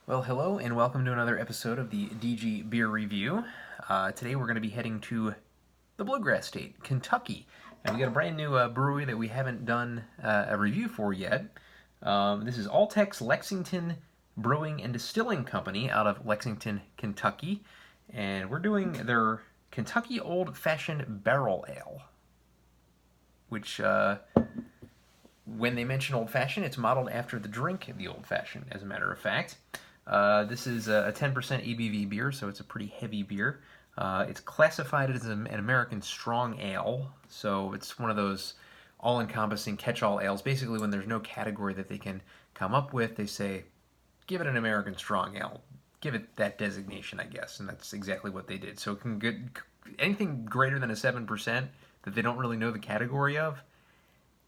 Well, hello and welcome to another episode of the DG Beer Review. Today we're going to be heading to the Bluegrass State, Kentucky. And we got a brand new brewery that we haven't done a review for yet. This is Alltech's Lexington Brewing and Distilling Company out of Lexington, Kentucky. And we're doing their Kentucky Old Fashioned Barrel Ale, which when they mention old fashioned, it's modeled after the drink, the old fashioned, as a matter of fact. This is a 10% ABV beer, so it's a pretty heavy beer. It's classified as an American Strong Ale, so it's one of those all-encompassing catch-all ales. Basically, when there's no category that they can come up with, they say, give it an American Strong Ale. Give it that designation, I guess, and that's exactly what they did. So it can get anything greater than a 7% that they don't really know the category of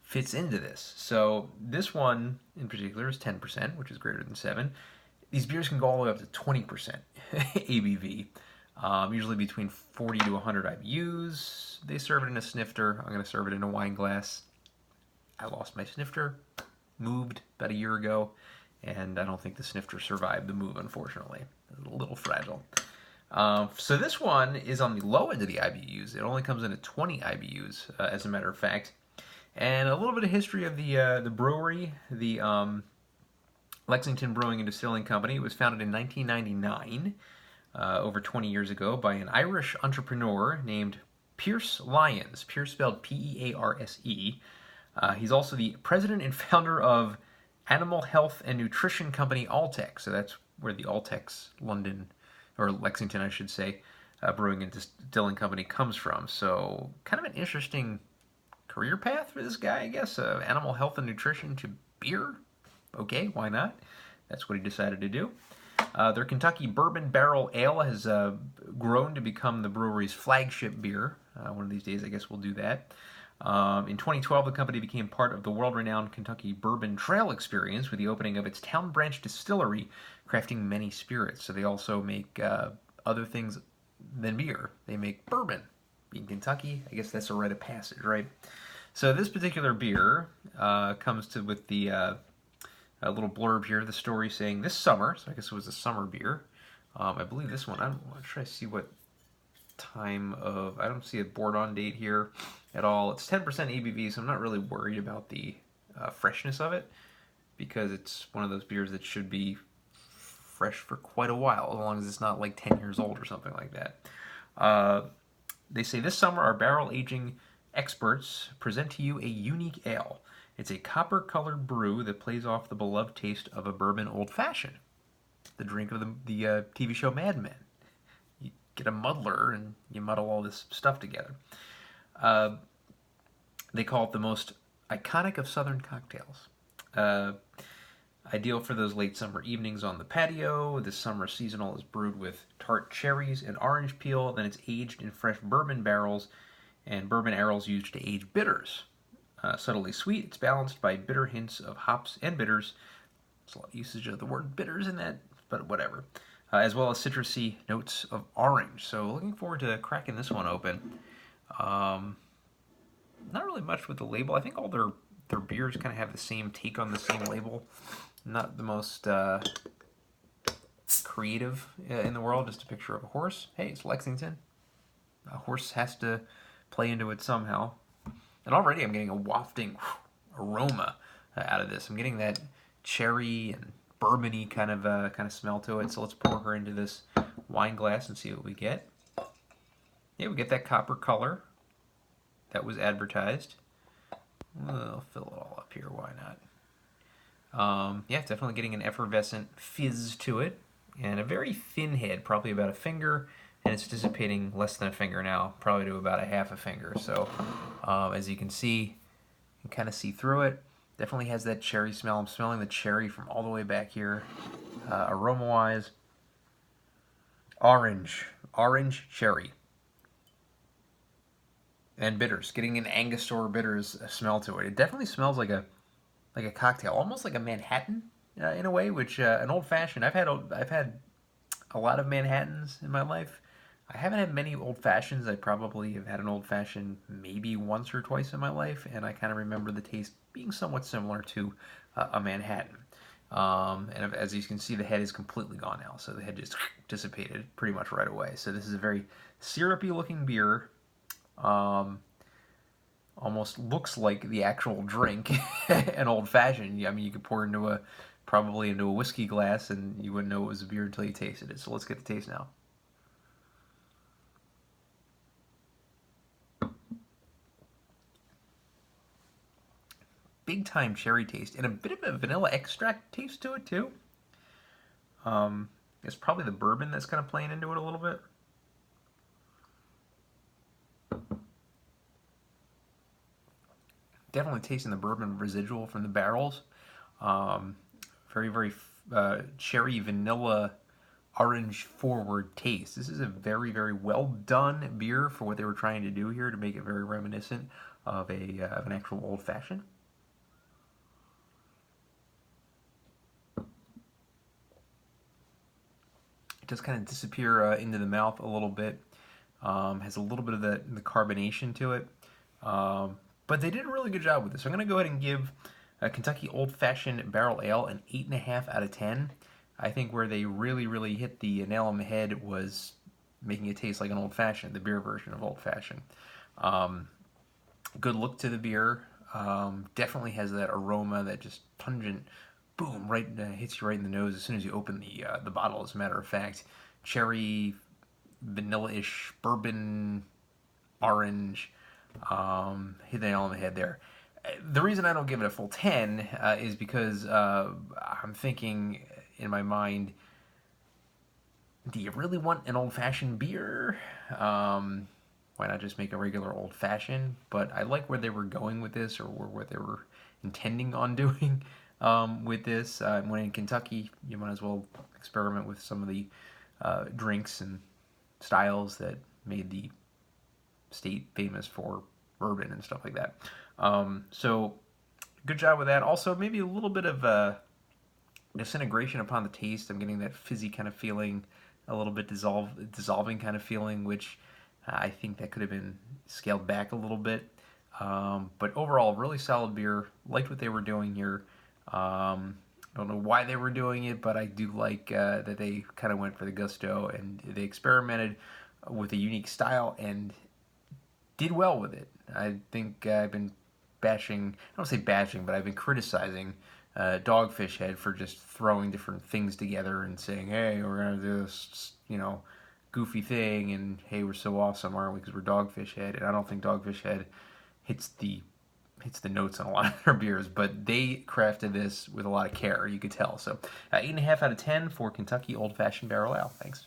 fits into this. So this one in particular is 10%, which is greater than 7. These beers can go all the way up to 20% ABV, usually between 40 to 100 IBUs. They serve it in a snifter. I'm going to serve it in a wine glass. I lost my snifter, moved about a year ago, and I don't think the snifter survived the move, unfortunately. It's a little fragile. So this one is on the low end of the IBUs. It only comes in at 20 IBUs, as a matter of fact. And a little bit of history of the brewery, the Lexington Brewing and Distilling Company. It was founded in 1999, over 20 years ago, by an Irish entrepreneur named Pierce Lyons. Pierce spelled P-E-A-R-S-E. He's also the president and founder of animal health and nutrition company Alltech. So that's where the Alltech's London, or Lexington, I should say, Brewing and Distilling Company comes from. So kind of an interesting career path for this guy, I guess. Animal health and nutrition to beer. Okay, why not? That's what he decided to do. Their Kentucky Bourbon Barrel Ale has grown to become the brewery's flagship beer. One of these days, I guess we'll do that. In 2012, the company became part of the world-renowned Kentucky Bourbon Trail experience with the opening of its Town Branch distillery, crafting many spirits. So they also make other things than beer. They make bourbon. In Kentucky, I guess that's a rite of passage, right? So this particular beer comes with the a little blurb here, the story saying this summer, so I guess it was a summer beer. I believe this one, I'm trying to see what time of, I don't see a board on date here at all. It's 10% ABV, so I'm not really worried about the freshness of it, because it's one of those beers that should be fresh for quite a while, as long as it's not like 10 years old or something like that. They say this summer our barrel aging experts present to you a unique ale. It's a copper-colored brew that plays off the beloved taste of a bourbon old-fashioned, the drink of the TV show Mad Men. You get a muddler and you muddle all this stuff together. They call it the most iconic of Southern cocktails. Ideal for those late summer evenings on the patio. This summer seasonal is brewed with tart cherries and orange peel. Then it's aged in fresh bourbon barrels and bourbon arrows used to age bitters. Subtly sweet, it's balanced by bitter hints of hops and bitters. There's a lot of usage of the word bitters in that, but whatever. As well as citrusy notes of orange. So looking forward to cracking this one open. Not really much with the label. I think all their beers kind of have the same take on the same label. Not the most creative in the world. Just a picture of a horse. Hey, it's Lexington. A horse has to play into it somehow. And already I'm getting a wafting aroma out of this. I'm getting that cherry and bourbony kind of smell to it. So let's pour her into this wine glass and see what we get. Yeah, we get that copper color that was advertised. We'll fill it all up here. Why not? Yeah, definitely getting an effervescent fizz to it. And a very thin head, probably about a finger. And it's dissipating less than a finger now, probably to about a half a finger. So as you can see, you can kind of see through it. Definitely has that cherry smell. I'm smelling the cherry from all the way back here. Aroma-wise, orange cherry. And bitters, getting an Angostura bitters smell to it. It definitely smells like a cocktail, almost like a Manhattan in a way, which an old-fashioned. I've had a lot of Manhattans in my life. I haven't had many old fashions. I probably have had an old fashioned maybe once or twice in my life, and I kind of remember the taste being somewhat similar to a Manhattan. And as you can see, the head is completely gone now. So the head just dissipated pretty much right away. So this is a very syrupy looking beer. Almost looks like the actual drink, an old fashioned. I mean, you could pour into probably into a whiskey glass and you wouldn't know it was a beer until you tasted it. So let's get the taste now. Big time cherry taste and a bit of a vanilla extract taste to it too. It's probably the bourbon that's kind of playing into it a little bit. Definitely tasting the bourbon residual from the barrels. Very, very cherry, vanilla, orange forward taste. This is a very, very well done beer for what they were trying to do here to make it very reminiscent of an actual old fashioned. It does kind of disappear into the mouth a little bit. Has a little bit of the carbonation to it. But they did a really good job with this. I'm going to go ahead and give a Kentucky Old Fashioned Barrel Ale an 8.5 out of 10. I think where they really, really hit the nail on the head was making it taste like an Old Fashioned, the beer version of Old Fashioned. Good look to the beer. Definitely has that aroma, that just pungent, boom, right hits you right in the nose as soon as you open the bottle. As a matter of fact, cherry, vanilla-ish, bourbon, orange. Hit the nail on the head there. The reason I don't give it a full 10 is because I'm thinking in my mind, do you really want an old-fashioned beer? Why not just make a regular old-fashioned? But I like where they were going with this, or what they were intending on doing with this. When in Kentucky, you might as well experiment with some of the drinks and styles that made the state famous for bourbon and stuff like that. So good job with that. Also, maybe a little bit of disintegration upon the taste. I'm getting that fizzy kind of feeling, a little bit dissolving kind of feeling, which I think that could have been scaled back a little bit. But overall, really solid beer. Liked what they were doing here. I don't know why they were doing it, but I do like that they kind of went for the gusto and they experimented with a unique style and did well with it. I think I've been bashing, I don't say bashing, but I've been criticizing Dogfish Head for just throwing different things together and saying, hey, we're going to do this, goofy thing, and hey, we're so awesome, aren't we, because we're Dogfish Head. And I don't think Dogfish Head hits the notes on a lot of their beers, but they crafted this with a lot of care, you could tell. So 8.5 out of 10 for Kentucky Old Fashioned Barrel Ale. Thanks.